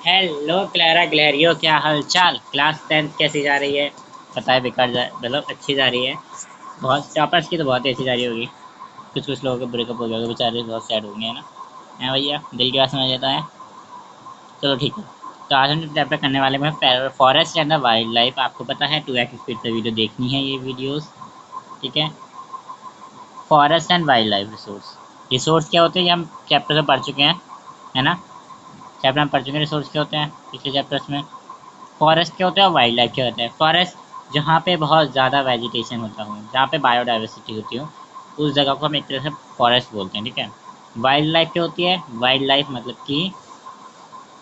Hello Clara ग्लैरियो, क्या हाल चाल। Class 10th कैसी जा रही है? पता है बेकार जा मतलब अच्छी जा रही है। बहुत टॉपर्स की तो बहुत ही अच्छी जा रही होगी। कुछ कुछ लोगों का ब्रेकअप हो गया होगा, बेचारे बहुत सैड होंगे, है ना? है भैया, दिल की बात समझ लेता है। चलो ठीक है। तो आज हम जो चैप्टर करने वाले हैं forest and the wild life. आपको पता है 2x स्पीड से वीडियो देखनी है ये वीडियोस। ठीक है। Forest and wild life resource. Resource क्या होते हैं ये हम चैप्टर में पढ़ चुके हैं, है ना? चैप्टर में पढ़ चुके हैं रिसोर्स क्या होते हैं पिछले चैप्टर्स में। फॉरेस्ट क्या होता है और वाइल्ड लाइफ क्या होता है? फॉरेस्ट जहाँ पे बहुत ज़्यादा वेजिटेशन होता हो, जहाँ पे बायोडाइवर्सिटी होती हो, उस जगह को हम एक तरह से फॉरेस्ट बोलते हैं। ठीक है। वाइल्ड लाइफ क्या होती है? वाइल्ड लाइफ मतलब कि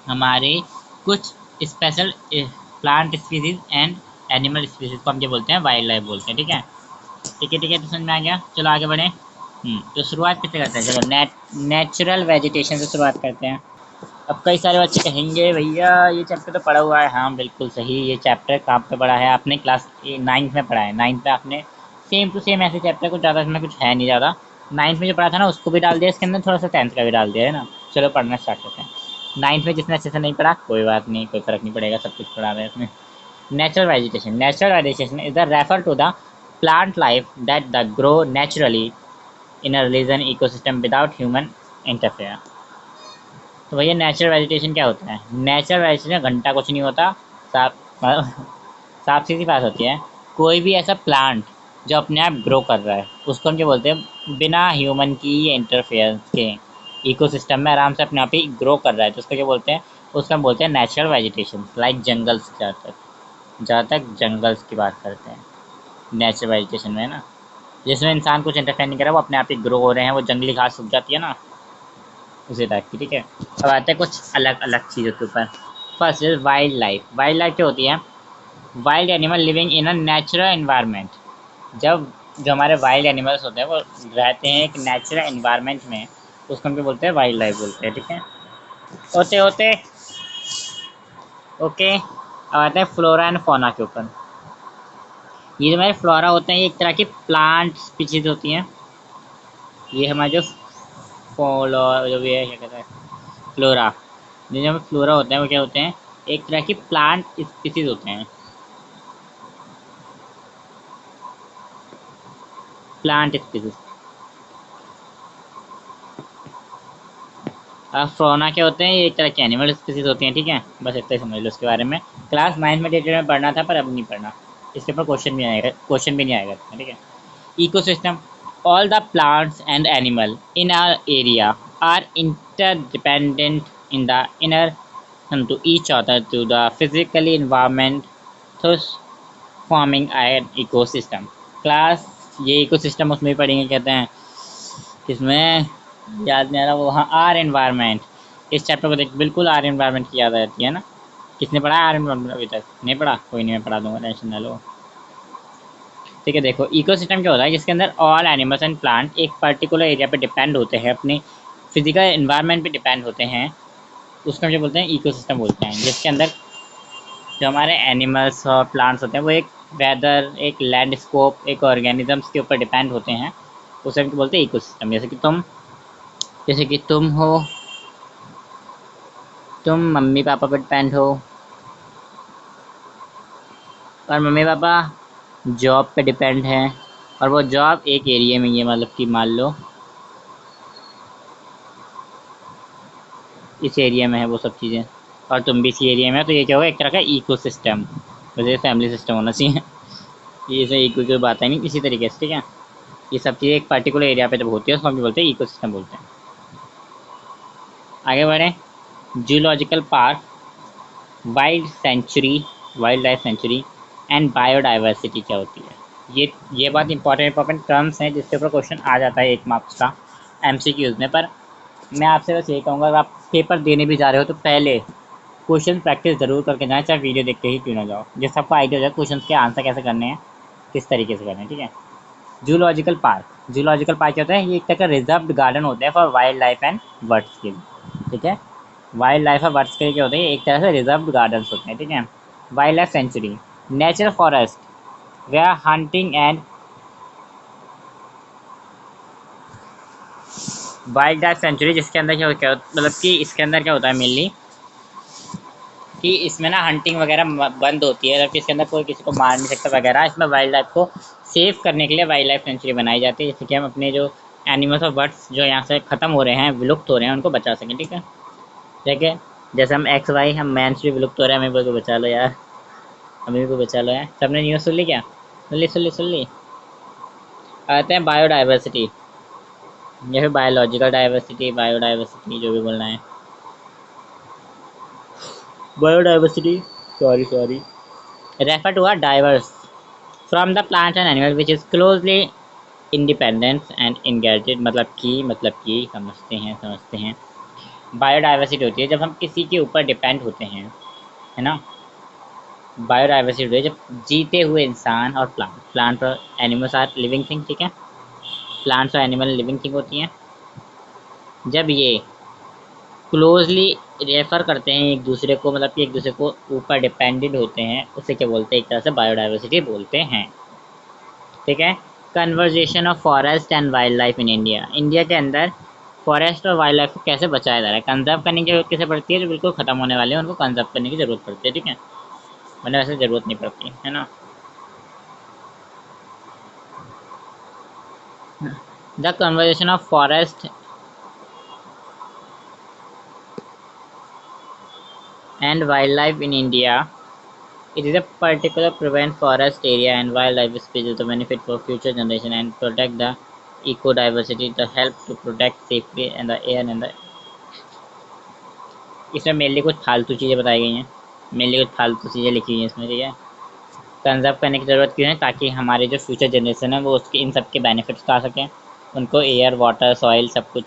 हमारे कुछ special plant species and animal species को हम ये बोलते हैं वाइल्ड लाइफ बोलते हैं। ठीक है। ठीक है, ठीक है, तो समझ में आ गया। चलो आगे बढ़ें। तो शुरुआत किससे करते हैं? चलो नेचुरल वेजिटेशन से शुरुआत करते हैं। अब कई सारे बच्चे कहेंगे भैया ये चैप्टर तो पढ़ा हुआ है। हाँ बिल्कुल सही, ये चैप्टर कहाँ पे पढ़ा है आपने? क्लास 9th में पढ़ा है। 9th में आपने सेम टू सेम ऐसे चैप्टर, कुछ ज़्यादा इसमें कुछ है नहीं ज़्यादा। 9th में जो पढ़ा था ना उसको भी डाल दिया इसके अंदर, थोड़ा सा 10th का भी डाल दिया, है ना? चलो पढ़ना स्टार्ट करते हैं। 9th में जिसने अच्छे से नहीं पढ़ा कोई बात नहीं, कोई फ़र्क नहीं पड़ेगा, सब कुछ पढ़ा रहे हैं इसमें। Natural vegetation is the refer to the plant life that the grow naturally in a region ecosystem without human interfere. तो भैया नेचुरल वेजिटेशन क्या होता है? नेचुरल वेजिटेशन घंटा कुछ नहीं होता। साफ मतलब साफ सीधी बात होती है। कोई भी ऐसा प्लांट जो अपने आप ग्रो कर रहा है उसको हम क्या बोलते हैं? बिना ह्यूमन की इंटरफेरेंस के इकोसिस्टम में आराम से अपने आप ही ग्रो कर रहा है, तो उसको क्या बोलते हैं? उसको हम बोलते हैं नेचुरल वेजिटेशन। लाइक जंगल्स, जहाँ तक जंगल्स की बात करते हैं नेचुरल वेजिटेशन में, है ना? जिसमें इंसान कुछ इंटरफेयर नहीं कर रहा, वो अपने आप ही ग्रो हो रहे हैं, वो जंगली घास सूख जाती है ना, उसी टाइप की। ठीक है। अब आते हैं कुछ अलग अलग चीज़ों के ऊपर। First is wild life. Wild life क्या होती है? Wild animal living in a natural environment. जब जो हमारे वाइल्ड एनिमल्स होते हैं वो रहते हैं एक नेचुरल एनवायरनमेंट में, उसको हम क्या बोलते हैं? वाइल्ड लाइफ बोलते हैं। ठीक है। होते होते ओके। अब आते हैं फ्लोरा एंड फौना के ऊपर। ये जो हमारे फ्लोरा होते हैं ये एक तरह की प्लांट स्पीशीज होती हैं। ये हमारे जो फॉलो जो भी है क्या कहते हैं, फ्लोरा। जो जो फ्लोरा होते हैं वो क्या होते हैं? एक तरह की प्लांट स्पीसीज होते हैं। Plant species. फ्लोना क्या होते हैं? ये एक तरह के एनिमल स्पीसीज होती हैं। ठीक है, बस इतना ही समझ लो उसके बारे में। क्लास 9 में डिटेल में पढ़ना था पर अब नहीं पढ़ना। इसके ऊपर क्वेश्चन भी नहीं आएगा। ठीक है। Ecosystem. All the plants and animal in our area are interdependent in the inner to each other to the physical environment, thus forming an ecosystem। Class ये इकोसिस्टम उसमें भी पढ़ेंगे, कहते हैं किसमें? याद नहीं आ रहा वो। हाँ, आर एनवायरनमेंट। इस चैप्टर को देख बिल्कुल आर एनवायरनमेंट की याद आ जाती है ना। किसने पढ़ा आर एनवायरनमेंट अभी तक? नहीं पढ़ा? कोई नहीं, मैं पढ़ा दूंगा, टेंशन ना लो। ठीक है, देखो इकोसिस्टम क्या होता है? जिसके अंदर ऑल एनिमल्स एंड प्लांट एक पर्टिकुलर एरिया पे डिपेंड होते हैं, अपने फिजिकल एनवायरनमेंट पे डिपेंड होते हैं, उसको हम जो बोलते हैं इकोसिस्टम बोलते हैं। जिसके अंदर जो हमारे एनिमल्स और प्लांट्स होते हैं वो एक वेदर, एक लैंडस्कोप, एक ऑर्गेनिजम्स के ऊपर डिपेंड होते हैं, उसे हम क्या बोलते हैं? इकोसिस्टम। जैसे कि तुम हो, तुम मम्मी पापा पर डिपेंड हो, और मम्मी पापा जॉब पे डिपेंड हैं, और वो जॉब एक एरिया में ही है, मतलब कि मान लो इस एरिया में है वो सब चीज़ें, और तुम भी इसी एरिया में हो, तो ये क्या होगा? एक तरह का इकोसिस्टम। वैसे फैमिली सिस्टम होना चाहिए। ये से इको की बात है नहीं इसी तरीके से। ठीक है। ये सब चीज़ें एक पर्टिकुलर एरिया पे जब होती है उसको हम बोलते हैं इकोसिस्टम बोलते हैं। आगे बढ़ें। Zoological park, wild sanctuary, wild life sanctuary and biodiversity क्या होती है? ये बहुत इंपॉर्टेंट टर्म्स हैं जिसके ऊपर क्वेश्चन आ जाता है 1 मार्क्स का MCQs में। पर मैं आपसे बस ये कहूँगा, अगर आप पेपर देने भी जा रहे हो तो पहले क्वेश्चन प्रैक्टिस ज़रूर करके जाएँ, चाहे वीडियो देख के ही क्यों ना जाओ, जिससे आपको आइडिया हो जाए क्वेश्चन के आंसर कैसे करने हैं, किस तरीके से करने हैं। ठीक है। जूलॉजिकल पार्क क्या होता है? ये एक तरह का रिजर्व्ड गार्डन होता है for wild life and birds के लिए। ठीक है। वाइल्ड लाइफ और बर्ड्स के लिए क्या होता है? एक तरह से रिजर्व्ड गार्डन्स होते हैं। ठीक है। Wild life sanctuary, natural forest where hunting and wild life sanctuary, जिसके अंदर क्या मतलब कि इसके अंदर क्या होता है मेनली? कि इसमें ना हंटिंग वगैरह बंद होती है, जबकि इसके अंदर कोई किसी को मार नहीं सकता वगैरह। इसमें वाइल्ड लाइफ को सेव करने के लिए वाइल्ड लाइफ सेंचुरी बनाई जाती है, जैसे कि हम अपने जो एनिमल्स और बर्ड्स जो यहाँ से ख़त्म हो रहे हैं, विलुप्त हो रहे हैं, उनको बचा सकें। ठीक है, ठीक है। जैसे हम एक्स वाई, हम मैंस भी विलुप्त हो रहे हैं, हमें को बचा लो यार, हमें को बचा लो यार। सबने न्यूज़ सुन ली क्या? सुन ली। आते हैं बायोडाइवर्सिटी, या फिर बायोलॉजिकल डाइवर्सिटी, बायोडाइवर्सिटी, जो भी बोलना है। Biodiversity, sorry, refer to a diverse from the plant and animal which is closely independent and engaged. मतलब कि समझते हैं। बायोडाइवर्सिटी होती है जब हम किसी के ऊपर डिपेंड होते हैं, है ना। बायोडाइवर्सिटी होती है जब जीते हुए इंसान और प्लांट और एनिमल्स आर लिविंग थिंग। ठीक है, प्लांट्स और एनिमल लिविंग थिंग होती हैं। जब ये क्लोजली रेफर करते हैं एक दूसरे को, मतलब कि एक दूसरे को ऊपर डिपेंडेंट होते हैं, उसे क्या बोलते हैं? एक तरह से बायोडाइवर्सिटी बोलते हैं। ठीक है। Conversation of forest and wild life in India. India के अंदर फॉरेस्ट और वाइल्ड लाइफ को कैसे बचाया जा रहा है? कंजर्व करने की जरूरत कैसे पड़ती है? जो बिल्कुल ख़त्म होने वाले हैं उनको कंजर्व करने की ज़रूरत पड़ती है। ठीक है, वरना वैसे ज़रूरत नहीं पड़ती, है ना। The conversation of forest and wildlife in India. It is a particular prevent forest area and wildlife species to benefit for future generation and protect the eco-diversity to help to protect safely and the air and the। इसमें mainly कुछ फालतू चीज़ें बताई गई हैं, mainly कुछ फालतू चीज़ें लिखी हुई हैं इसमें। ठीक है, कंजर्व करने की ज़रूरत क्यों है? ताकि हमारे जो फ्यूचर जनरेशन है वो उसके इन सब के बेनिफिट्स पा सकें, उनको एयर वाटर सॉइल सब कुछ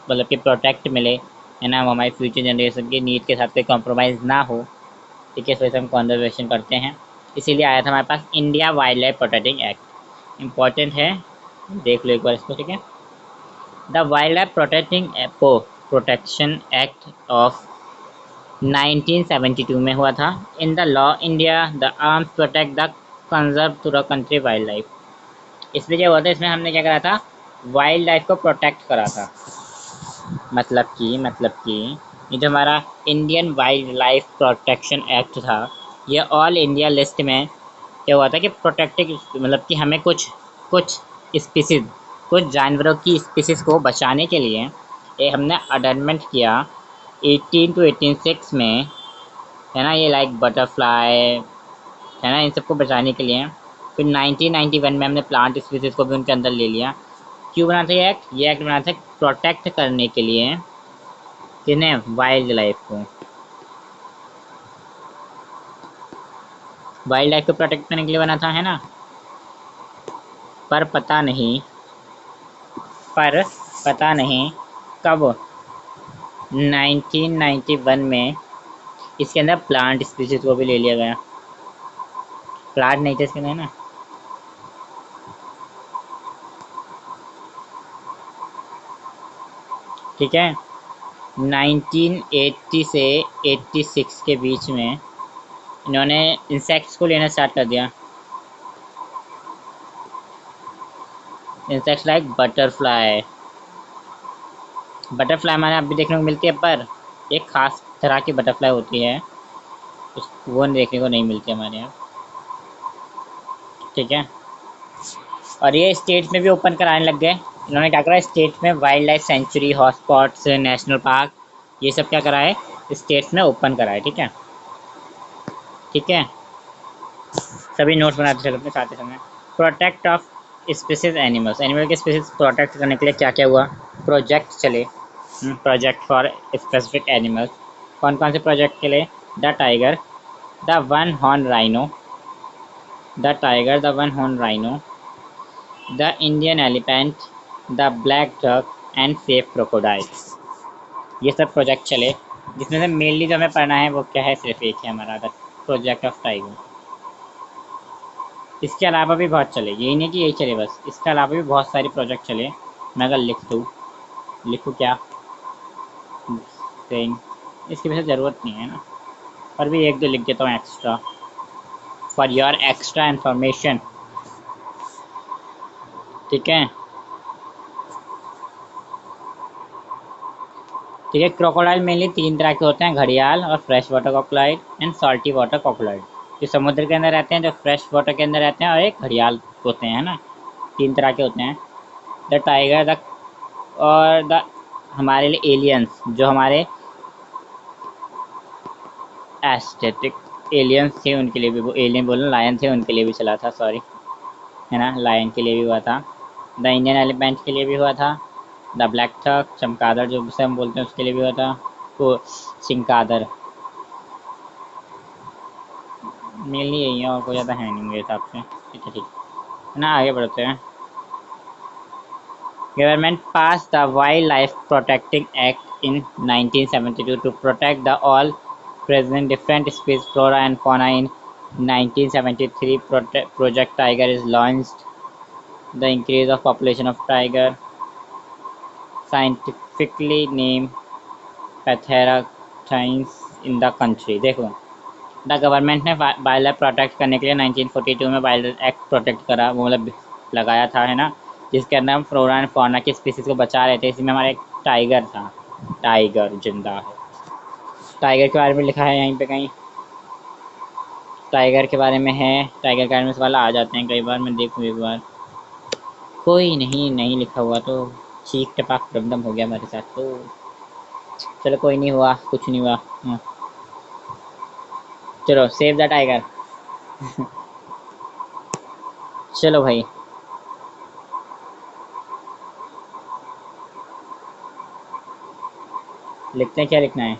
मतलब कि प्रोटेक्ट मिले, है ना। वो हमारी फ्यूचर जनरेशन की नीड के साथ कोई कॉम्प्रोमाइज़ ना हो। ठीक है, इस वजह से हम कॉन्जर्वेशन करते हैं। इसीलिए आया था हमारे पास India wild life protecting act, important है, देख लो एक बार इसको। ठीक है, the wild life protection act of 1972 में हुआ था। In the law India the arms protect the conserve to the country wild life. इसमें क्या हुआ था? इसमें हमने क्या करा था? वाइल्ड लाइफ को प्रोटेक्ट करा था। मतलब कि ये जो हमारा Indian wild life protection act था, ये ऑल इंडिया लिस्ट में क्या हुआ था कि प्रोटेक्टिव, मतलब कि हमें कुछ स्पीसीज, कुछ जानवरों की स्पीसीज को बचाने के लिए ये हमने अमेंडमेंट किया 18 to 86 में, है ना। ये लाइक बटरफ्लाई, है ना, इन सबको बचाने के लिए। फिर 1991 में हमने प्लांट स्पीसीज को भी उनके अंदर ले लिया। क्यों बना था ये एक्ट? ये एक्ट बना था प्रोटेक्ट करने के लिए, किन्हें? वाइल्ड लाइफ को। वाइल्ड लाइफ को प्रोटेक्ट करने के लिए बना था, है ना। पर पता नहीं कब 1991 में इसके अंदर प्लांट स्पीसीज को भी ले लिया गया। प्लांट नहीं थे इसके अंदर, है ना। ठीक है, 1980 से 86 के बीच में इन्होंने इंसेक्ट्स को लेना स्टार्ट कर दिया। इंसेक्ट्स लाइक बटरफ्लाई माने अभी देखने को मिलती है, पर एक खास तरह की बटरफ्लाई होती है, वो देखने को नहीं मिलती हमारे यहाँ। ठीक है, और ये स्टेट में भी ओपन कराने लग गए। इन्होंने क्या करा? स्टेट में wild life century, hotspots, national park, ये सब क्या कराए? स्टेट्स में ओपन कराए। ठीक है, ठीक है, सभी नोट्स बनाते चलो अपने साथ समय। Protect of species animals, animal के स्पीसीज प्रोटेक्ट करने के लिए क्या क्या हुआ? प्रोजेक्ट चले, प्रोजेक्ट फॉर स्पेसिफिक एनिमल्स। कौन कौन से प्रोजेक्ट के लिए? The tiger, the one horn rhino, the Indian elephant, the black duck and safe crocodile. ये सब प्रोजेक्ट चले, जिसमें से मेनली जो हमें पढ़ना है वो क्या है? सिर्फ एक है हमारा, द प्रोजेक्ट ऑफ टाइगर। इसके अलावा भी बहुत चले, यही नहीं कि यही चले बस, इसके अलावा भी बहुत सारे प्रोजेक्ट चले। मैं अगर लिखूँ क्या सेइंग, इसकी वैसे ज़रूरत नहीं है ना, पर भी एक दो लिख देता हूँ extra for your extra information. ठीक है, ठीक है। क्रोकोडाइल मेनली 3 तरह के होते हैं, घड़ियाल और fresh water crocodile and salty water crocodile. जो समुद्र के अंदर रहते हैं, जो फ्रेश वाटर के अंदर रहते हैं, और एक घड़ियाल होते हैं, है ना। 3 तरह के होते हैं। द टाइगर, द और द हमारे लिए एलियंस, जो हमारे एस्थेटिक एलियंस थे उनके लिए भी, वो एलियन बोलना, लायन थे उनके लिए भी चला था, सॉरी, है ना। लायन के लिए भी हुआ था। द इंडियन एलिफेंट के लिए भी हुआ था। द ब्लैक थक, चमगादड़ जो उसे हम बोलते हैं, उसके लिए भी हुआ था। वो चिंकादड़, मेनली यही है और कोई ज़्यादा है नहीं मेरे हिसाब से। ठीक है, ठीक है ना। आगे बढ़ते हैं। Government passed the Wildlife Protecting Act in 1972 to protect the all present different species flora and fauna. In 1973, Project Tiger is launched. The increase of population of tiger, scientifically named Panthera thines in the country. देखो, the government ने wild life protect करने के लिए 1942 में wild act protect करा, वो मतलब लगाया था, है ना। जिसके अंदर हम फ्लोरा एंड फौना की स्पीसीज को बचा रहे थे। इसमें हमारा एक टाइगर था, टाइगर जिंदा है। टाइगर के बारे में लिखा है यहीं पे कहीं, टाइगर के बारे में है। टाइगर के बारे में सवाल आ जाते हैं कई बार, मैं देखूँ एक बार। कोई नहीं, नहीं लिखा हुआ तो चीख टपाक प्रबंधम हो गया हमारे साथ तो। चलो कोई नहीं हुआ, कुछ नहीं हुआ। चलो सेव द टाइगर। चलो भाई, लिखते हैं, क्या लिखना है।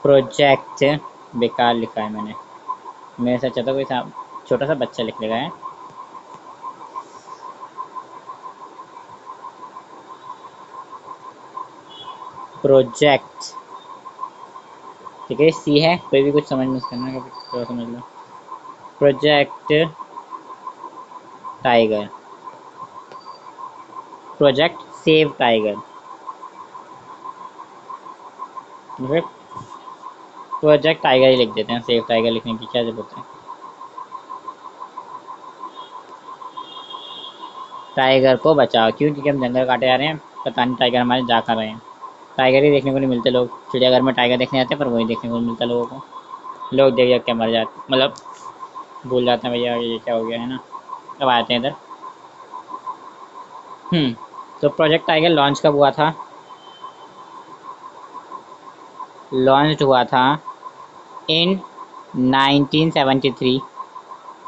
प्रोजेक्ट, बेकार लिखा है मैंने। मेरे से अच्छा तो कोई छोटा सा बच्चा लिख लेगा है। प्रोजेक्ट, ठीक है, सी है, कोई भी कुछ समझ नहीं करना, कभी थोड़ा समझ लो। Project tiger, project save tiger, project tiger ही लिख देते हैं, सेव टाइगर लिखने की क्या जरूरत है। टाइगर को बचाओ, क्यों? क्योंकि हम जंगल काटे जा रहे हैं, पता नहीं टाइगर हमारे जा कर रहे हैं। टाइगर ही देखने को नहीं मिलते, लोग चिड़ियाघर में टाइगर देखने जाते हैं पर वही देखने को नहीं मिलता लोगों को। लोग देख देख के मर जाते, मतलब भूल जाते हैं भैया ये क्या हो गया, है ना। अब आते हैं इधर। तो प्रोजेक्ट टाइगर लॉन्च कब हुआ था? लॉन्च हुआ था इन 1973,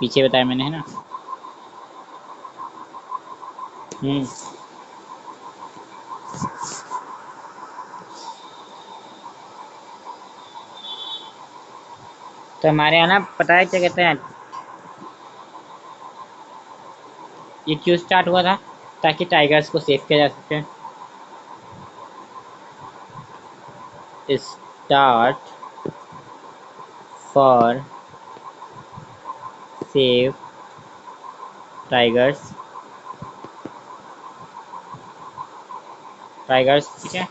पीछे बताया मैंने, है ना। हम्म तो हमारे यहाँ ना, पता है क्या कहते हैं, ये क्यों स्टार्ट हुआ था? ताकि टाइगर्स को सेव किया जा सके। Start for save tigers, tigers, ठीक है।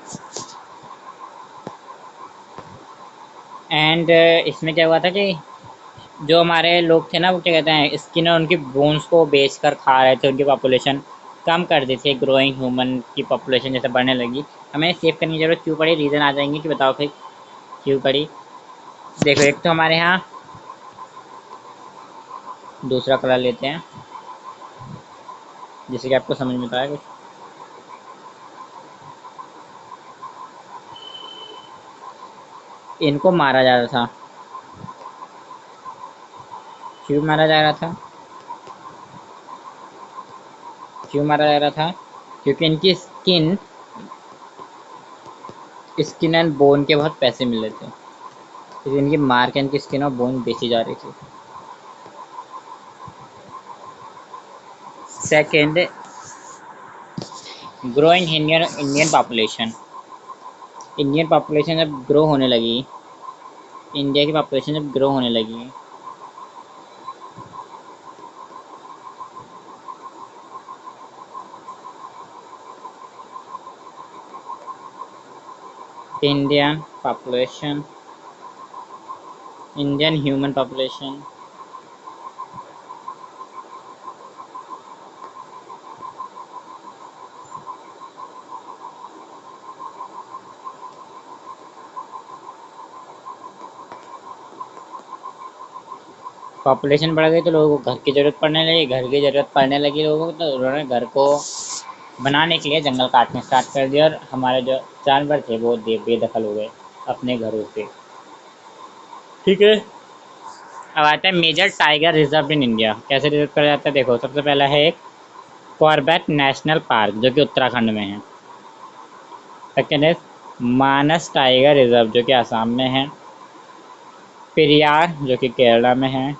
एंड इसमें क्या हुआ था कि जो हमारे लोग थे ना, वो क्या कहते हैं, स्किन और उनकी बोन्स को बेच कर खा रहे थे, उनकी पॉपुलेशन कम कर दी थी। ग्रोइंग ह्यूमन की पॉपुलेशन जैसे बढ़ने लगी, हमें सेव करने की जरूरत क्यों पड़ी? रीज़न आ जाएंगे कि बताओ फिर क्यों पड़ी। देखो, एक तो हमारे यहाँ दूसरा कलर लेते हैं, जिससे कि आपको समझ में आता है कुछ। इनको मारा जा रहा था, क्यों मारा जा रहा था? क्यों मारा जा रहा था? क्योंकि इनकी स्किन एंड बोन के बहुत पैसे मिल रहे थे, इसलिए इनकी मार के इनकी स्किन और बोन बेची जा रही थी। Second, growing Indian population. Indian population जब ग्रो होने लगी, इंडिया की पॉपुलेशन जब ग्रो होने लगी, Indian population, Indian human population population बढ़ गई तो लोगों को घर की ज़रूरत पड़ने लगी, घर की ज़रूरत पड़ने लगी लोगों को, तो उन्होंने घर को बनाने के लिए जंगल काटने स्टार्ट कर दिया और हमारे जो जानवर थे वो बेदखल हो गए अपने घरों से। ठीक है, अब आता है major tiger reserve in India. कैसे रिजर्व करा जाता है, देखो सबसे पहला है एक कॉर्बेट नेशनल पार्क जो कि उत्तराखंड में है। सेकेंड है मानस टाइगर रिजर्व जो कि आसाम में है। पेरियार जो कि केरला में है।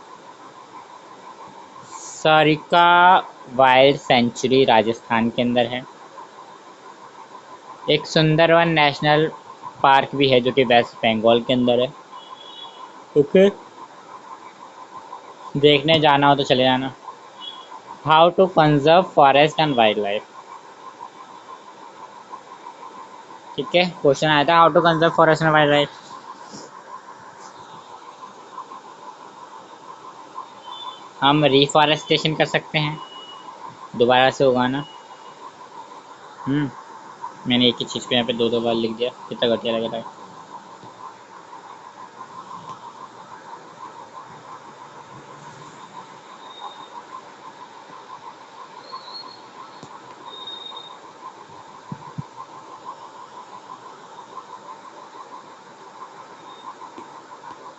सारिका वाइल्ड सेंचुरी राजस्थान के अंदर है। एक सुंदरवन नेशनल पार्क भी है जो कि वेस्ट बंगाल के अंदर है। ओके, देखने जाना हो तो चले जाना। How to conserve forest and wild life. ठीक है, क्वेश्चन आया था how to conserve forest and wild life. हम रिफॉरेस्टेशन कर सकते हैं, दोबारा से उगाना। मैंने एक ही चीज़ को यहाँ पे दो दो बार लिख दिया, कितना घटिया लग रहा है।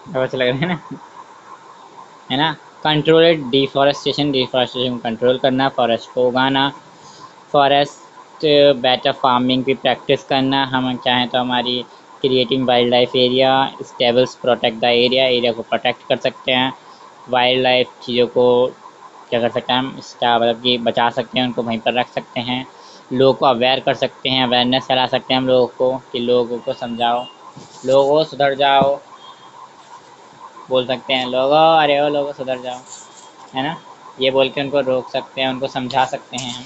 अब अच्छा लग रहा है ना, है ना। कंट्रोल डिफॉरेस्टेशन, डिफॉरेस्टेशन कंट्रोल करना, फॉरेस्ट को उगाना, फॉरेस्ट बेटर फार्मिंग की प्रैक्टिस करना। हम चाहें तो हमारी creating wild life area, stables protect the area, area को प्रोटेक्ट कर सकते हैं। वाइल्ड लाइफ चीज़ों को क्या कर सकते हैं हम, इसका मतलब कि बचा सकते हैं, उनको वहीं पर रख सकते हैं। लोगों को अवेयर कर सकते हैं, अवेयरनेस फैला सकते हैं हम लोगों को कि लोगों को समझाओ, लोगों सुधर जाओ, बोल सकते हैं लोगों, अरे ओ लोगों सुधर जाओ, है ना। ये बोल के उनको रोक सकते हैं, उनको समझा सकते हैं हम,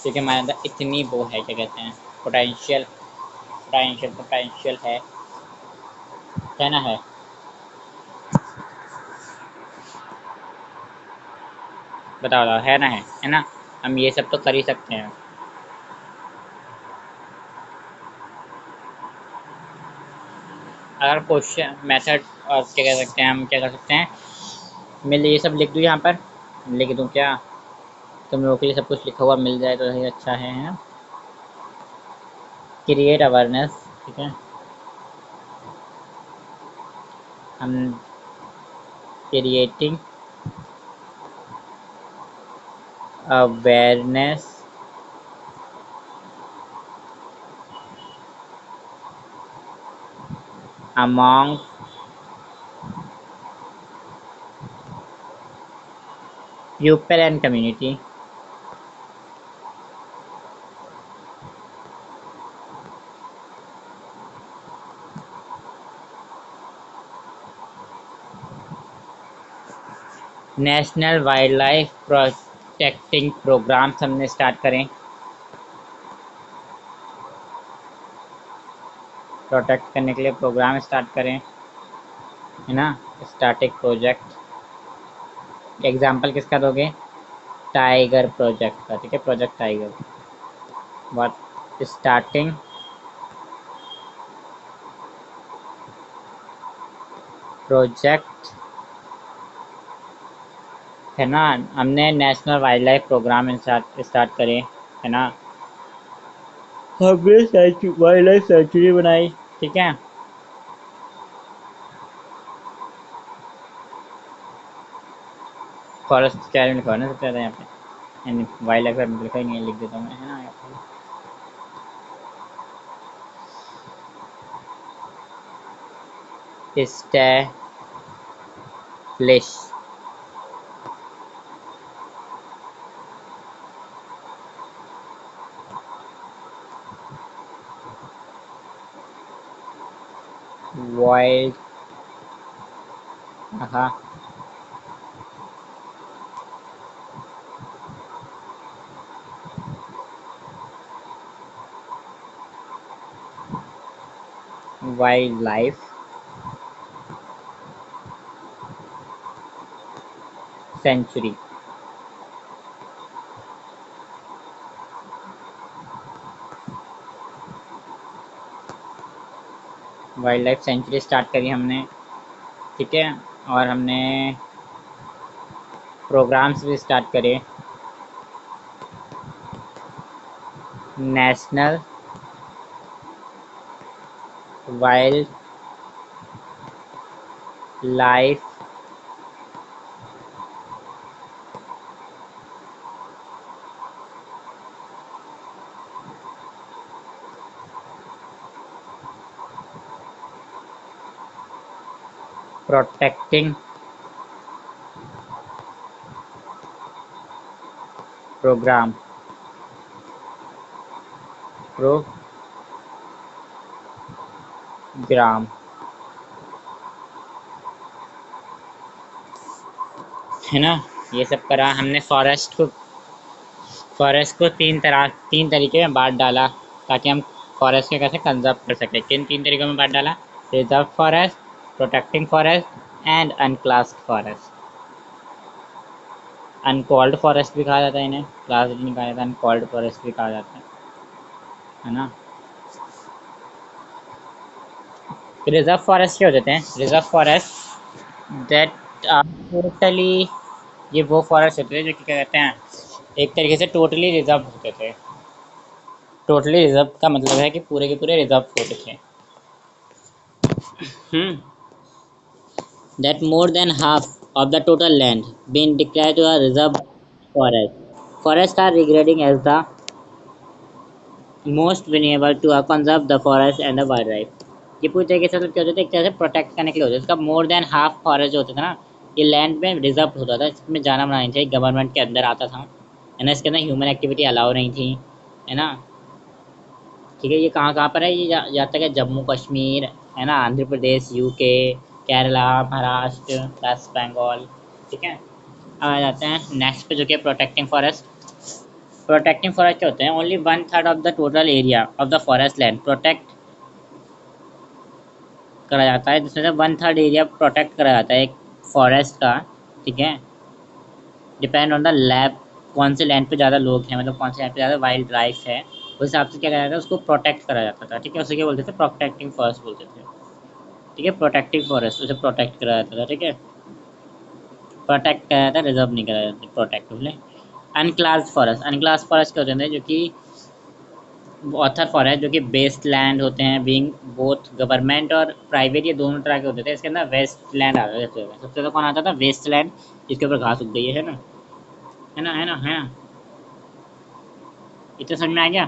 क्योंकि हमारे अंदर इतनी वो है, क्या कहते हैं, पोटेंशियल, पोटेंशियल है ना, है। बताओ बताओ, है ना, है ना। हम ये सब तो कर ही सकते हैं। अगर क्वेश्चन मेथड और क्या कह सकते हैं, हम क्या कर सकते हैं, मैं ये सब लिख दूँ यहाँ पर, लिख दूँ क्या, तुम लोगों के लिए सब कुछ लिखा हुआ मिल जाए तो ही अच्छा है ना। क्रिएट अवेयरनेस, ठीक है, हम creating awareness among pupil and community। National wild life protecting programmes हमने स्टार्ट करें, प्रोटेक्ट करने के लिए प्रोग्राम स्टार्ट करें, है ना। स्टार्टिंग प्रोजेक्ट, एग्जाम्पल किसका दोगे, टाइगर प्रोजेक्ट का, ठीक है, project tiger. What starting project, है ना। हमने national wild life programme start करें, है ना। हमने वाइल्ड लाइफ सेंचुरी बनाई, ठीक है। फॉरेस्ट क्या लिखा है ना सबसे ज़्यादा यहाँ पे, वाइल्ड लाइफ लिखा ही नहीं है, लिख देता हूँ मैं, है ना यहाँ पे। स्टैब्लिश वाइल्ड, हाँ, wild life century. Wild life century start करी हमने, ठीक है। और हमने प्रोग्राम्स भी स्टार्ट करें। National wild life protecting programme programme है ना। ये सब करा हमने। फॉरेस्ट को तीन तरीके में बांट डाला ताकि हम फॉरेस्ट के कैसे कंजर्व कर सकें। किन तीन तरीकों में बांट डाला? Reserve forest, protecting forest and अनक्लास्ड forest. Uncalled forest भी कहा जाता है इन्हें, क्लास नहीं कहा जाता, अनकॉल्ड फॉरेस्ट भी कहा जाता है ना। रिजर्व फॉरेस्ट क्या होते हैं? रिजर्व फॉरेस्ट दैट टोटली, ये वो फॉरेस्ट होते थे जो कि क्या कहते हैं, एक तरीके से टोटली रिजर्व होते थे। टोटली रिजर्व का मतलब है कि पूरे के पूरे रिजर्व होते थे। That more than half of the total land been declared to a reserve forest. Forests are regarded as the most vulnerable to conserve the forest and the wildlife. ये पूरी तरीके से तो क्या होता था, एक तरह से प्रोटेक्ट करने के लिए होता है। इसका मोर देन हाफ फॉरेस्ट जो होता था ना, ये लैंड में रिजर्व होता था, इसमें जाना मना नहीं चाहिए, गवर्नमेंट के अंदर आता था, है ना। इसके अंदर ह्यूमन एक्टिविटी अलाउ नहीं थी, है ना। ठीक है, ये कहाँ कहाँ पर है? ये जाता है जम्मू कश्मीर, है ना, आंध्र प्रदेश, यूके, केरला, महाराष्ट्र, वेस्ट बंगाल। ठीक है, अब आ जाते हैं नेक्स्ट पे जो कि प्रोटेक्टिंग फॉरेस्ट। प्रोटेक्टिंग फॉरेस्ट क्या होते हैं? Only 1/3 of the total area of the forest land protect करा जाता है, जिसमें से 1/3 एरिया प्रोटेक्ट करा जाता है एक फॉरेस्ट का। ठीक है, डिपेंड ऑन द लैब, कौन से लैंड पे ज़्यादा लोग हैं, मतलब कौन से लैंड पे ज़्यादा वाइल्ड लाइफ है, उस हिसाब से क्या करा जाता है, उसको प्रोटेक्ट करा जाता था। ठीक है, उसे क्या बोलते थे? प्रोटेक्टिंग फॉरेस्ट बोलते थे। ठीक है, प्रोटेक्टिव फॉरेस्ट, उसे प्रोटेक्ट करा जाता था। ठीक है, प्रोटेक्ट करा जाता है, रिजर्व नहीं करा जाता, प्रोटेक्टिवली। अनक्लास्ड फॉरेस्ट, अनक्लास्ड फॉरेस्ट क्या होते हैं? जो कि ऑथर फॉरेस्ट, जो कि बेस्ड लैंड होते हैं, बीइंग बोथ गवर्नमेंट और प्राइवेट, ये दोनों तरह के होते थे। इसके अंदर वेस्ट लैंड आता था सबसे ज़्यादा। कौन आता था? वेस्ट लैंड, जिसके ऊपर घास उग गई है ना, है ना, है ना, है ना। इतना समझ में आ गया?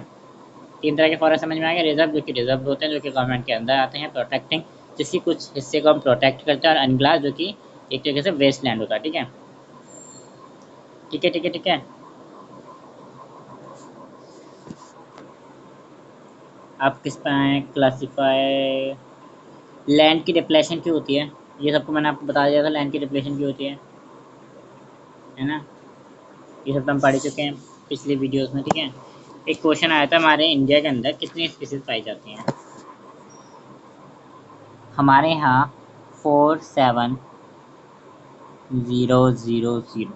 तीन तरह के फॉरेस्ट समझ में आ गया। रिजर्व, जो कि रिजर्व होते हैं, जो कि गवर्नमेंट के अंदर आते हैं। प्रोटेक्टिंग, जिसकी कुछ हिस्से को हम प्रोटेक्ट करते हैं। और अनग्लास, जो कि एक तरीके से वेस्ट लैंड होता है। ठीक है, ठीक है, ठीक है, ठीक है। आप किस पे आए? क्लासीफाई लैंड की डिप्लेशन क्यों होती है, ये सबको मैंने आपको बता दिया था, लैंड की डिप्लेशन क्यों होती है ना। ये सब तो हम पढ़ चुके हैं पिछली वीडियोस में। ठीक है, एक क्वेश्चन आया था, हमारे इंडिया के अंदर कितनी स्पीसीज पाई जाती हैं? हमारे यहाँ 47000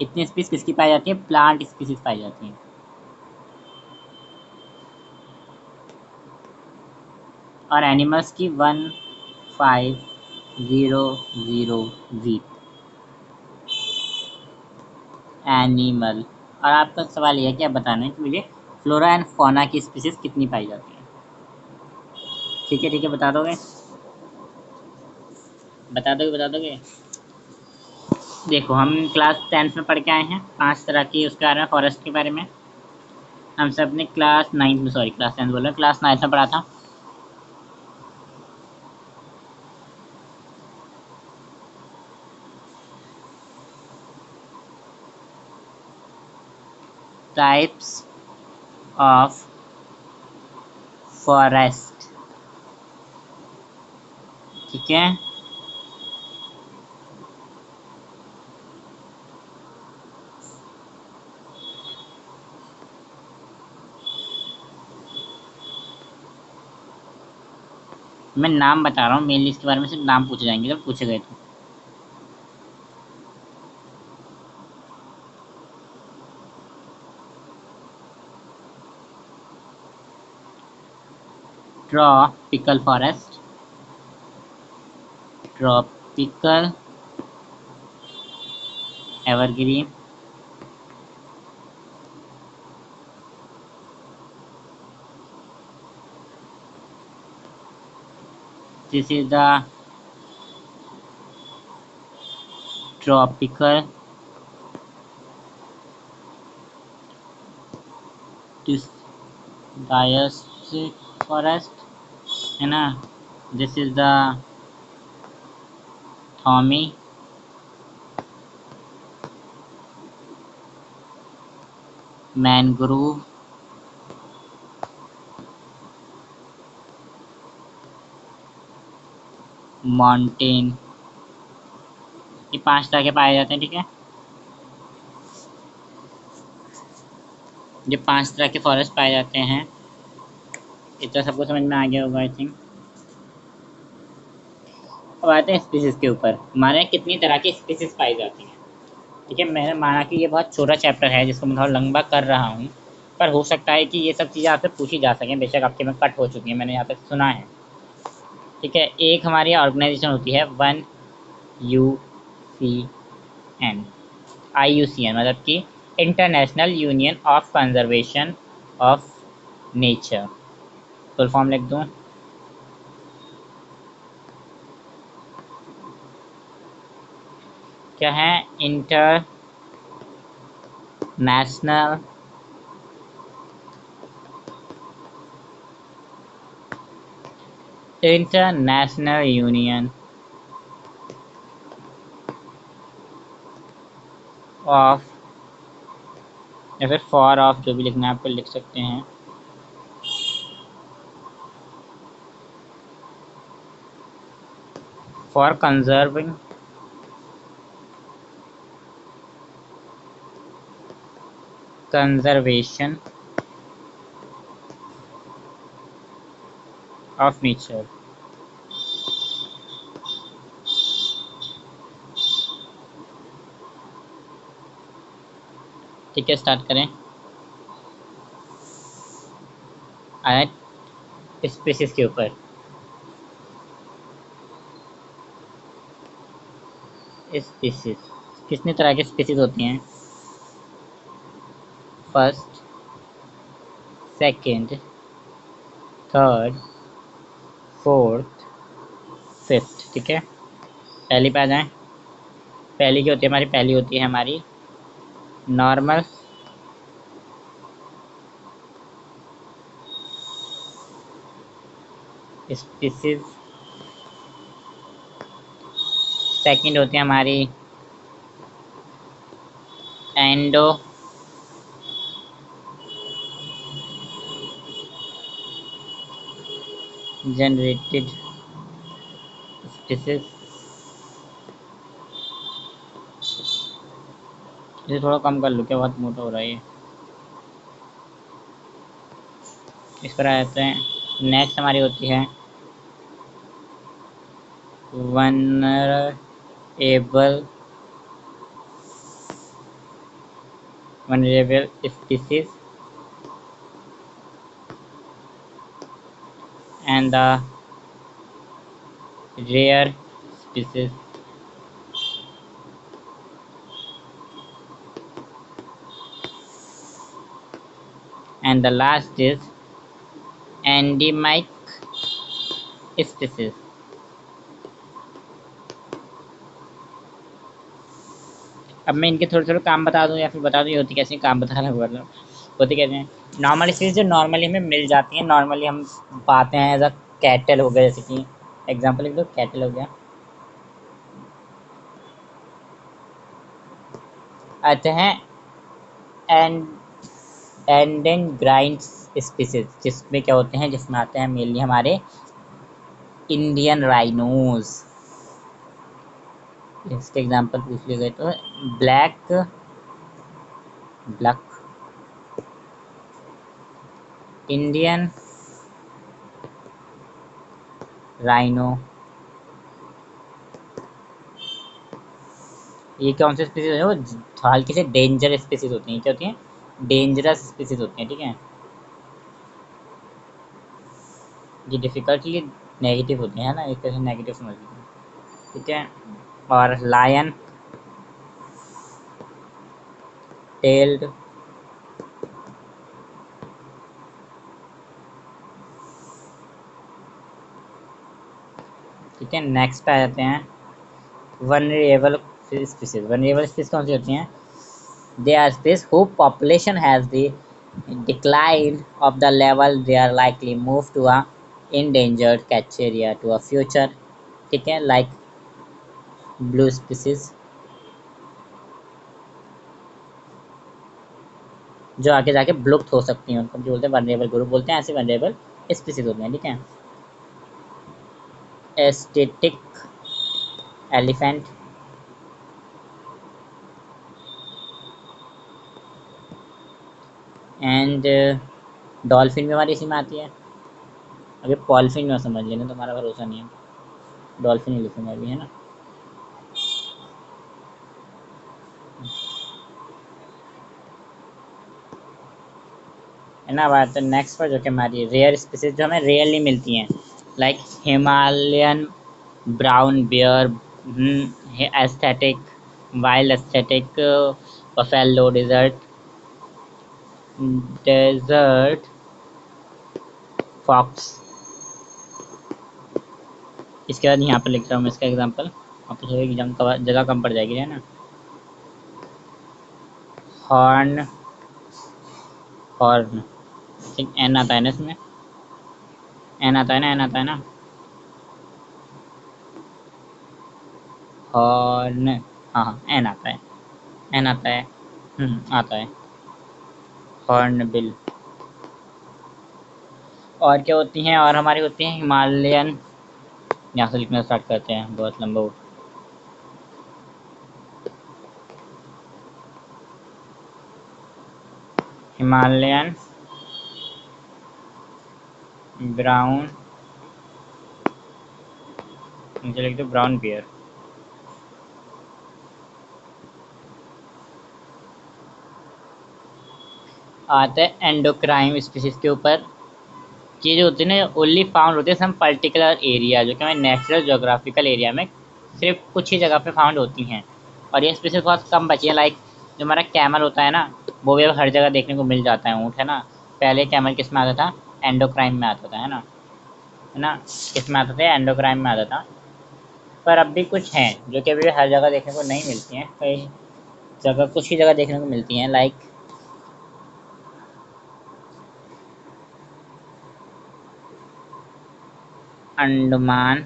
इतनी स्पीसीज किसकी पाई जाती है? प्लांट स्पीसीज पाई जाती हैं। और एनिमल्स की 15000 एनिमल। और आपका सवाल ये है कि आप बताना है कि मुझे फ्लोरा एंड फौना की स्पीसीज कितनी पाई जाती है। ठीक है, ठीक है, बता दोगे? बता दोगे, बता दोगे? देखो, हम क्लास 10th में पढ़ के आए हैं 5 तरह की उसके बारे में, फॉरेस्ट के बारे में। हम सब ने क्लास 9th में, सॉरी क्लास 10th बोल रहे हैं, क्लास 9th में पढ़ा था। Types of forest. ठीक है, मैं नाम बता रहा हूँ मेनली, इसके बारे में सिर्फ नाम पूछे जाएंगे जब पूछे गए तो। Tropical forest, tropical evergreen, this is the tropical, this deciduous forest है ना, this is the thorny, mangrove, mountain. ये 5 तरह के पाए जाते हैं, ठीक है। ये 5 तरह के फॉरेस्ट पाए जाते हैं। इतना सबको समझ में आ गया होगा आई थिंक। अब आते हैं स्पीसीज के ऊपर। हमारे यहाँ कितनी तरह की स्पीसीज पाई जाती हैं, ठीक है। मैंने माना कि ये बहुत छोटा चैप्टर है जिसको मैं थोड़ा लंबा कर रहा हूँ, पर हो सकता है कि ये सब चीज़ें आपसे पूछी जा सकें। बेशक आपके में कट हो चुकी हैं, मैंने यहाँ तक सुना है, ठीक है। एक हमारी ऑर्गेनाइजेशन होती है 1UCN, IUCN, मतलब कि international union of conservation of nature. Full form लिख दूँ, क्या है, इंटरनेशनल यूनियन ऑफ, या फिर फॉर ऑफ, जो भी लिखना है आपको लिख सकते हैं, for conserving conservation of nature. ठीक है, स्टार्ट करें। आया स्पीसीज के ऊपर। स्पीसीज कितने तरह की स्पीसीज होती हैं? First, second, third, fourth, fifth, ठीक है। पहली पे आ जाएं। पहली की होती है हमारी, पहली होती है हमारी नॉर्मल स्पीसीज। सेकंड होती है हमारी एंडो जनरेटेड स्पीसीज। इसे थोड़ा कम कर लो, क्या बहुत मोटा हो रहा है ये। इस पर आ जाते हैं। नेक्स्ट हमारी होती है vulnerable species and the rare species। And the last is endemic species। अब मैं इनके थोड़े थोड़े काम बता दूं या फिर बता दूं ये होती कैसे, काम बताना मतलब होती कैसे हैं। नॉर्मल स्पीसीज जो नॉर्मली हमें मिल जाती हैं, नॉर्मली हम पाते हैं, एज अ कैटल हो गया, जैसे कि एग्जांपल लिख दो, कैटल हो गया। आते हैं एंड एंडेंग्राइंड स्पीसीज, जिसमें क्या होते हैं, जिसमें आते हैं मेनली हमारे इंडियन राइनोज। इसके एग्जांपल पूछ लिए गए तो ब्लैक ब्लैक इंडियन राइनो। ये कौन से स्पीसीज है, वो हल्की से डेंजर स्पीसीज होती हैं। क्या होती हैं? डेंजरस स्पीसीज होती हैं, ठीक है। ये डिफिकल्टली नेगेटिव होती है ना, एक तरह से नेगेटिव समझ लीजिए, ठीक है। और लायन टेल्ड। ठीक है, नेक्स्ट पे आ जाते हैं वनरेबल स्पीसीज। वनरेबल स्पीसीज कौन सी होती हैं? They are species who population has the decline of the level they are likely move to a endangered catch area to a future। ठीक है, लाइक ब्लू स्पीसीज जो आगे जाके विलुप्त हो सकती हैं, उनको जो बोलते हैं वनरेबल ग्रुप बोलते हैं, ऐसे वनरेबल स्पीसीज होते हैं। ठीक है, एस्टेटिक एलिफेंट, एंड डॉल्फिन भी हमारी इसी में आती है। अभी पॉल्फिन में समझ लेना, तुम्हारा भरोसा नहीं है, डॉल्फिन ही लिखूंगा अभी, है ना। है ना बात। तो नेक्स्ट पर जो कि हमारी रेयर स्पीसीज जो हमें रेयरली मिलती हैं, like Himalayan brown bear, aesthetic wild aesthetic buffalo desert fox. इसके बाद यहाँ पर लिख रहा हूँ मैं इसका एग्जांपल, आपको थोड़ी जगह कम पड़ जाएगी, है ना। हॉर्न, हॉर्न, ठीक, एन आता है ना इसमें, एन आता है ना, एन आता है ना, हॉर्न, हाँ हाँ एन आता है, एन आता है, आता है, हॉर्न बिल। और क्या होती हैं? और हमारी होती हैं हिमालयन, यहाँ से लिखना स्टार्ट करते हैं, बहुत लंबा हो। हिमालयन ब्राउन, मुझे लिख दो ब्राउन बियर। आता है एंडोक्राइन स्पीसीज के ऊपर। ये जो होती है ना, ओनली फाउंड होती है सम पर्टिकुलर एरिया, जो कि हमारे नेचुरल जोग्राफिकल एरिया में सिर्फ कुछ ही जगह पे फाउंड होती हैं। और ये स्पीसीज बहुत कम बची है। लाइक जो हमारा कैमल होता है ना, वो भी अब हर जगह देखने को मिल जाता है, ऊँट, है ना। पहले कैमल किस में आता था? एंडोक्राइन में आता था, है ना, है ना। किस में आता था? एंडोक्राइन में आता था। पर अब भी कुछ हैं जो कि अभी हर जगह देखने को नहीं मिलती हैं, कई जगह कुछ ही जगह देखने को मिलती हैं, लाइक अंडमान,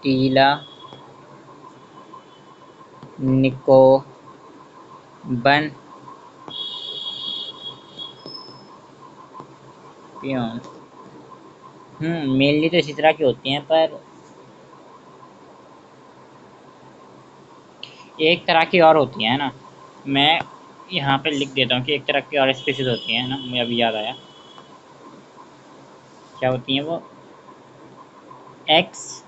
टीला, निकोबन, पियोन। मेनली तो इसी तरह की होती हैं, पर एक तरह की और होती है ना। मैं यहाँ पे लिख देता हूँ कि एक तरह की और स्पीसीज होती हैं ना, मुझे अभी याद आया। क्या होती हैं वो? एक्स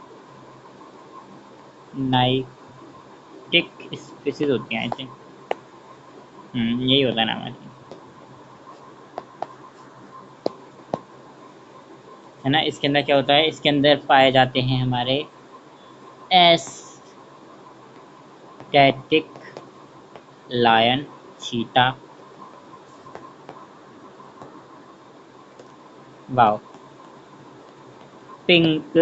नाइटिक स्पीसीज होती हैं, आई थिंक। यही होता है नाम, आई थिंक, है ना। इसके अंदर क्या होता है? इसके अंदर पाए जाते हैं हमारे एस्थेटिक लायन, चीता, वाओ, पिंक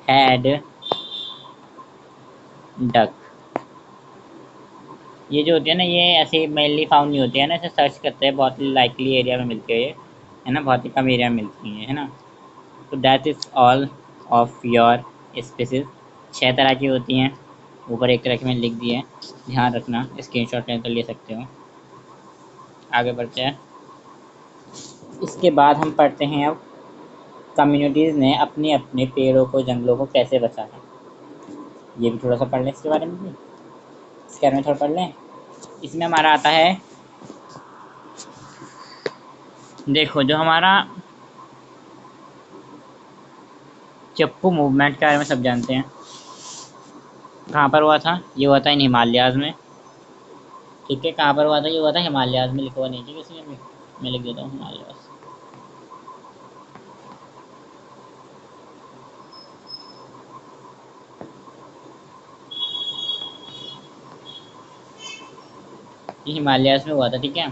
हेड डक। ये जो होती है ना, ये ऐसे मेनली फाउंड नहीं होती है ना, इसे सर्च करते हैं, बहुत लाइकली एरिया में मिलती है ये, है ना, बहुत ही कम एरिया में मिलती है ना। तो that is all of your species. 6 तरह की होती हैं, ऊपर एक तरह की मैंने लिख दी है, ध्यान रखना, स्क्रीनशॉट लेकर ले सकते हो। आगे बढ़ते हैं। इसके बाद हम पढ़ते हैं अब कम्युनिटीज़ ने अपने अपने पेड़ों को, जंगलों को कैसे बचाया। ये भी थोड़ा सा पढ़ लें इसके बारे में भी, इसके बारे में थोड़ा पढ़ लें। इसमें हमारा आता है, देखो जो हमारा चप्पू मूवमेंट के बारे में सब जानते हैं। कहाँ पर हुआ था? ये हुआ था इन हिमालयाज़ में। ठीक है, कहाँ पर हुआ था? ये हुआ था हिमालयाज़ में, लिखा हुआ नहीं है किसी में, मैं लिख देता हूँ हिमालयाज़। ये हिमालयाज़ में हुआ था, ठीक है।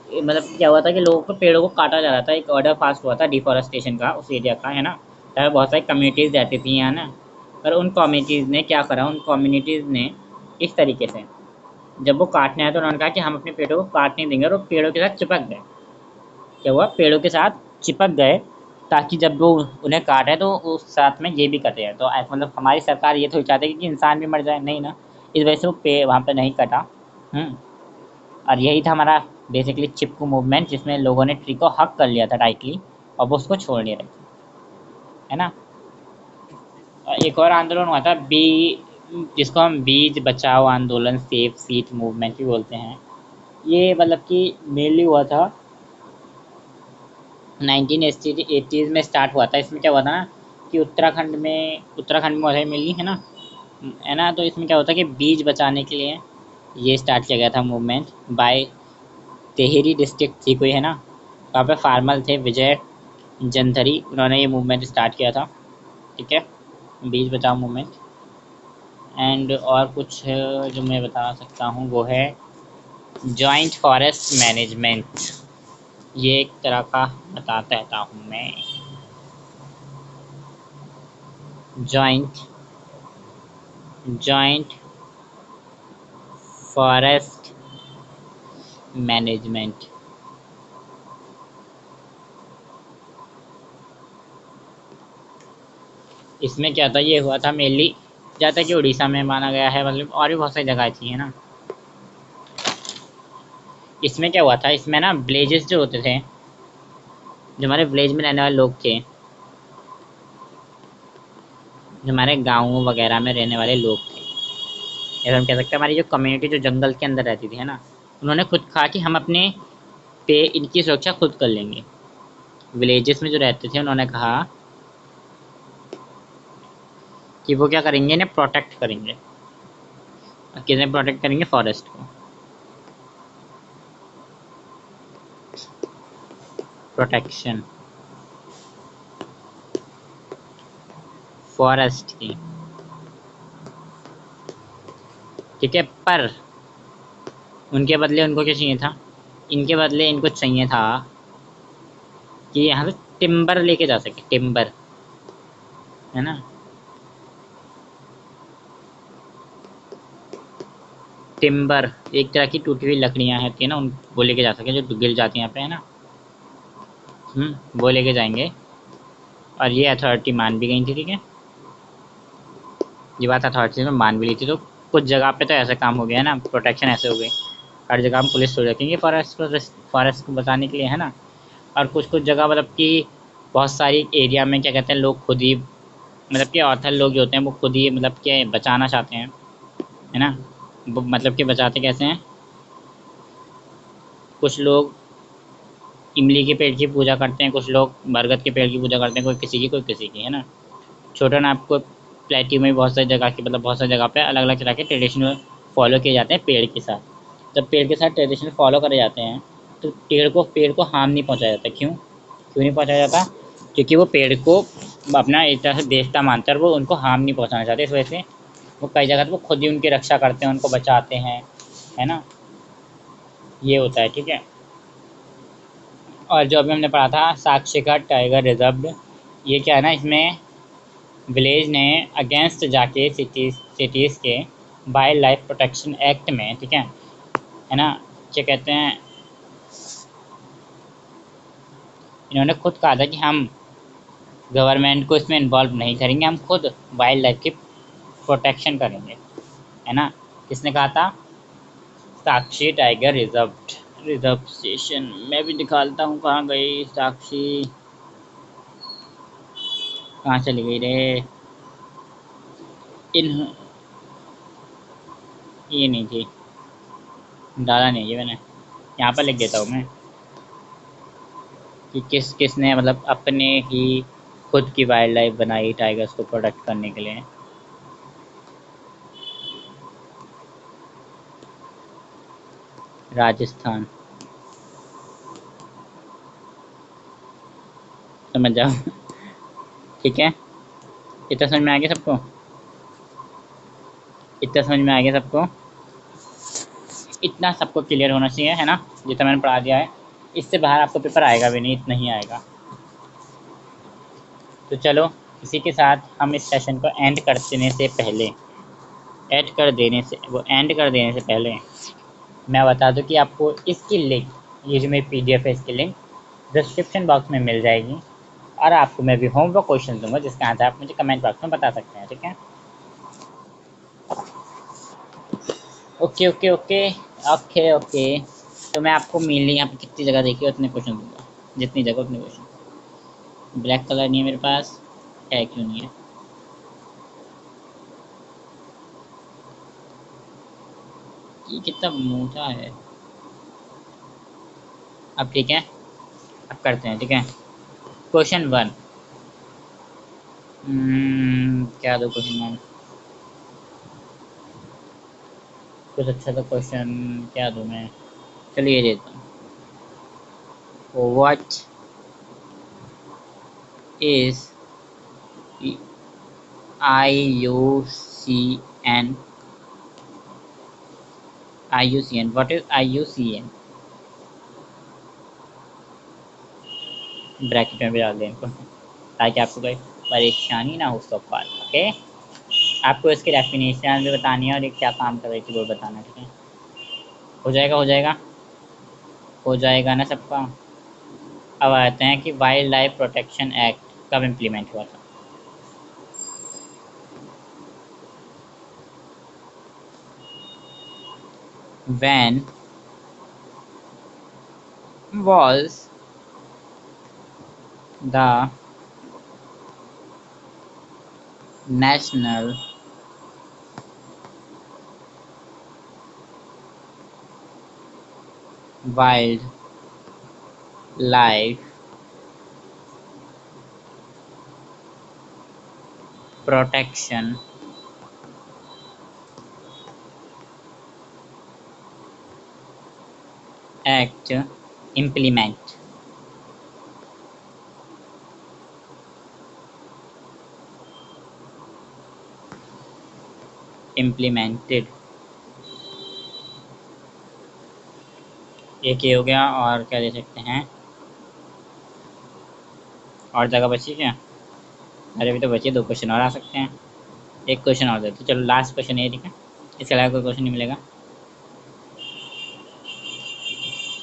ये मतलब क्या हुआ था कि लोगों को पेड़ों को काटा जा रहा था, एक ऑर्डर पास हुआ था डिफॉरेस्टेशन का उस एरिया का, है ना। तब बहुत सारी कम्युनिटीज़ रहती थी यहाँ ना। पर उन कम्युनिटीज़ ने क्या करा, उन कम्युनिटीज़ ने इस तरीके से, जब वो काटने आए तो उन्होंने कहा कि हम अपने पेड़ों को काट नहीं देंगे, और वो पेड़ों के साथ चिपक गए। क्या हुआ, पेड़ों के साथ चिपक गए, ताकि जब वो उन्हें काटे तो उस साथ में ये भी कटे। तो मतलब हमारी सरकार ये थोड़ी चाहती है कि इंसान भी मर जाए, नहीं ना। इस वजह से वो पेड़ वहाँ पे नहीं कटा। हम्म। और यही था हमारा बेसिकली चिपकू मूवमेंट, जिसमें लोगों ने ट्री को हक कर लिया था टाइटली, और वो उसको छोड़ नहीं रहे थे, है ना। और एक और आंदोलन हुआ था जिसको हम बीज बचाओ आंदोलन, सेफ सीट मूवमेंट भी बोलते हैं। ये मतलब कि मेनली हुआ था 1980s में स्टार्ट हुआ था। इसमें क्या हुआ था ना कि उत्तराखंड में हुआ था मेनली, है ना। है ना, तो इसमें क्या होता है कि बीज बचाने के लिए ये स्टार्ट किया गया था मूवमेंट बाय टेहरी डिस्ट्रिक्ट थी कोई, है ना। वहाँ पे फार्मर थे विजय जंथरी, उन्होंने ये मूवमेंट स्टार्ट किया था, ठीक है, बीज बचाओ मूवमेंट। एंड और कुछ जो मैं बता सकता हूँ वो है जॉइंट फॉरेस्ट मैनेजमेंट। ये एक तरह का बताता रहता हूँ मैं। Joint joint forest management. इसमें क्या था, ये हुआ था मेनली ज़्यादा कि उड़ीसा में माना गया है, मतलब और भी बहुत सारी जगह थी, है ना। इसमें क्या हुआ था, इसमें ना विलेजेस जो होते थे, जो हमारे विलेज में रहने वाले लोग थे, जो हमारे गाँव वगैरह में रहने वाले लोग थे, या हम कह सकते हैं हमारी जो कम्युनिटी जो जंगल के अंदर रहती थी, है ना। उन्होंने खुद कहा कि हम अपने पे इनकी सुरक्षा खुद कर लेंगे। विलेजेस में जो रहते थे उन्होंने कहा कि वो क्या करेंगे, इन्हें प्रोटेक्ट करेंगे। किसने प्रोटेक्ट करेंगे, फॉरेस्ट को। प्रोटेक्शन फॉरेस्ट की, ठीक है। पर उनके बदले उनको क्या चाहिए था, इनके बदले इनको चाहिए था कि यहाँ से टिम्बर लेके जा सके, टिम्बर, है ना। टिम्बर एक तरह की टूटी हुई लकड़ियाँ होती है ना, उन वो लेके जा सके, जो गिर जाती हैं यहाँ पे, है ना। वो लेके जाएंगे। और ये अथॉरिटी मान भी गई थी, ठीक है। ये बात अथॉरिटी में मान भी ली थी। तो कुछ जगह पे तो ऐसा काम हो गया है ना, प्रोटेक्शन ऐसे हो गई, हर जगह हम पुलिस छोड़ रखेंगे फॉरेस्ट को बचाने के लिए, है ना। और कुछ कुछ जगह मतलब कि बहुत सारी एरिया में क्या कहते हैं, लोग खुद ही मतलब कि ऑथर लोग जो होते हैं वो खुद ही मतलब कि बचाना चाहते हैं, है ना। मतलब कि बचाते कैसे हैं, कुछ लोग इमली के पेड़ की पूजा करते हैं, कुछ लोग बरगद के पेड़ की पूजा करते हैं, कोई किसी की कोई किसी की, है ना। छोटा ना आपको प्लेट्यू में बहुत सारी जगह की मतलब बहुत सारी जगह पे अलग अलग तरह के ट्रेडिशनल फॉलो किए जाते हैं पेड़ के साथ। जब पेड़ के साथ ट्रेडिशनल फॉलो करे जाते हैं तो पेड़ को हार्म नहीं पहुंचाया जाता। क्यों क्यों नहीं पहुंचाया जाता, क्योंकि वो पेड़ को अपना एक तरह से देवता मानता है, और वो उनको हार्म नहीं पहुंचाना चाहते। इस वजह से वो कई जगह तो वो खुद ही उनकी रक्षा करते हैं, उनको बचाते हैं, है ना। ये होता है, ठीक है। और जो अभी हमने पढ़ा था साक्षी का टाइगर रिजर्व, ये क्या है ना, इसमें विलेज ने अगेंस्ट जाके सिटीज़ के वाइल्ड लाइफ प्रोटेक्शन एक्ट में, ठीक है ना, क्या कहते हैं, इन्होंने खुद कहा था कि हम गवर्नमेंट को इसमें इन्वॉल्व नहीं करेंगे, हम खुद वाइल्ड लाइफ की प्रोटेक्शन करेंगे, है ना। किसने कहा था, साक्षी टाइगर रिजर्व स्टेशन। मैं भी निकालता हूँ, कहाँ गई साक्षी, कहाँ चली गई रे। इन ये नहीं थी, डाला नहीं है मैंने, यहाँ पर लिख देता हूँ मैं कि किस किसने मतलब अपने ही खुद की वाइल्ड लाइफ बनाई टाइगर्स को प्रोटेक्ट करने के लिए। राजस्थान, समझ जाओ। ठीक है, इतना समझ में आ गया सबको, इतना समझ में आ गया सबको। इतना सबको क्लियर होना चाहिए, है ना, जितना मैंने पढ़ा दिया है। इससे बाहर आपको पेपर आएगा भी नहीं, इतना ही आएगा। तो चलो इसी के साथ हम इस सेशन को एंड कर देने से पहले एंड कर देने से पहले मैं बता दूं कि आपको इसकी लिंक, ये जो मेरी PDF है, इसकी लिंक डिस्क्रिप्शन बॉक्स में मिल जाएगी। और आपको मैं भी होमवर्क क्वेश्चन दूंगा जिसका आंसर आप मुझे कमेंट बॉक्स में बता सकते हैं, ठीक है। Okay okay okay okay okay. तो मैं आपको मेनली यहाँ पे कितनी जगह देखी उतने क्वेश्चन दूंगा, जितनी जगह उतने क्वेश्चन। ब्लैक कलर नहीं है मेरे पास, है क्यों नहीं है? ये कितना मोटा है। अब ठीक है, अब करते हैं, ठीक है। क्वेश्चन 1, क्या दो क्वेश्चन 1, कुछ अच्छा सा क्वेश्चन क्या दूँ मैं? चलिए ये देता हूँ। What is IUCN? IUCN, what is IUCN? Bracket में भी डाल दें इनको, ताकि आपको कोई परेशानी ना हो उसका पार, ओके। आपको इसकी डेफिनेशन भी बतानी है और ये क्या काम कर रही थी वो बताना, ठीक है। हो जाएगा, हो जाएगा, हो जाएगा ना सबका। अब आते हैं कि वाइल्ड लाइफ प्रोटेक्शन एक्ट कब इम्प्लीमेंट हुआ था। When was the National Wildlife Protection Act implemented? एक ये हो गया, और क्या दे सकते हैं? और जगह बची क्या? अरे अभी तो बची, 2 क्वेश्चन और आ सकते हैं। एक क्वेश्चन और देते, चलो लास्ट क्वेश्चन ये, ठीक है। इसके अलावा कोई क्वेश्चन नहीं मिलेगा,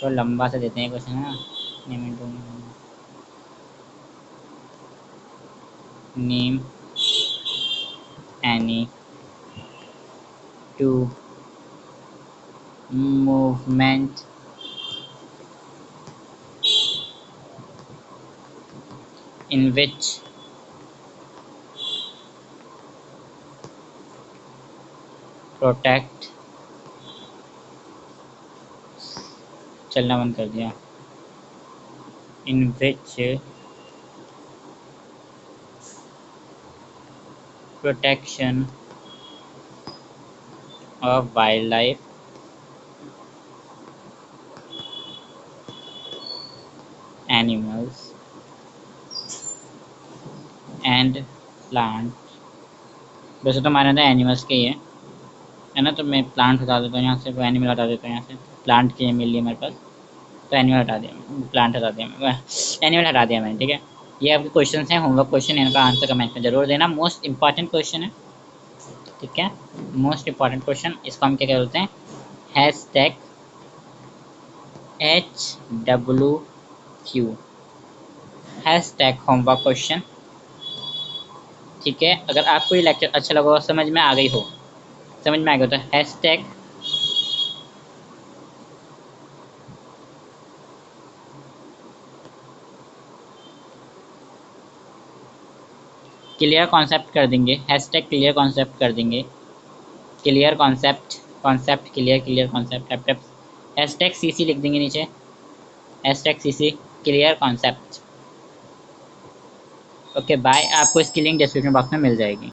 तो लंबा सा देते हैं क्वेश्चन, है ना। Name any two movement in which protect, चलना बंद कर दिया, in which protection of wildlife animals and plant। वैसे तो हमारे अंदर एनिमल्स के ही है ना, तो मैं प्लांट हटा देता हूँ यहाँ से, वो एनिमल हटा देता हूँ यहाँ से। प्लांट के मिल लिया मेरे पास, तो एनिमल हटा दिया, प्लांट हटा दिया, एनिमल हटा दिया मैंने, ठीक है। ये आपके क्वेश्चन हैं, होमवर्क क्वेश्चन है, इनका आंसर कमेंट में जरूर देना। मोस्ट इंपॉर्टेंट क्वेश्चन है, ठीक है। मोस्ट इंपॉर्टेंट क्वेश्चन, इसको हम क्या बोलते हैं? Hashtag HWQ, hashtag homework question, ठीक है। अगर आपको ये लेक्चर अच्छा लगा हो, समझ में आ गई हो, समझ में आ गया तो हैशटैग क्लियर कॉन्सेप्ट कर देंगे, हैशटैग क्लियर कॉन्सेप्ट कर देंगे, clear concept, concept clear, clear concept, hashtag CC लिख देंगे नीचे, hashtag CC clear concept. Okay bye, आपको इसकी लिंक डिस्क्रिप्शन बॉक्स में मिल जाएगी।